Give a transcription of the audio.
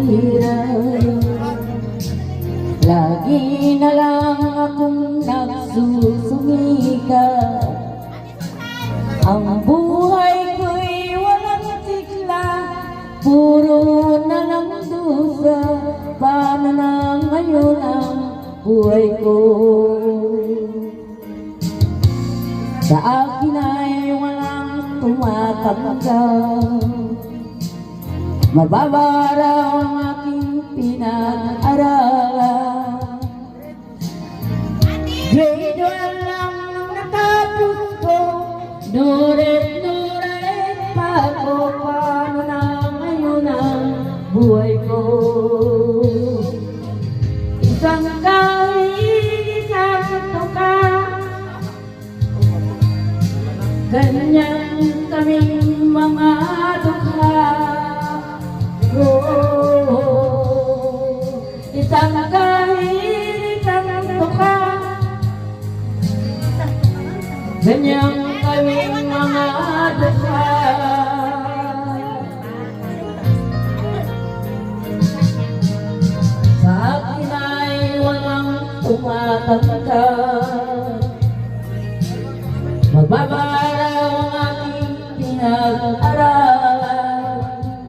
hirap. Lagi na lang akong nagsusumikap. Ang buhay ko'y walang sigla, puro na lang dusa. Paano na ngayon ang buhay ko? Sa akin ay walang tumatanggap. Mababa raw ang aking pinag-aralan. Grade 1 lang natapos ko, nuret pa ako. Paano na ngayon ang buhay ko? Isang kahit isang tuka, ganyan kaming mga dukha. Isang kahit isang tuka, ganyan kaming mga dukha. Sa akin ay walang tumatanggap. Magbabaraw ang aking pinag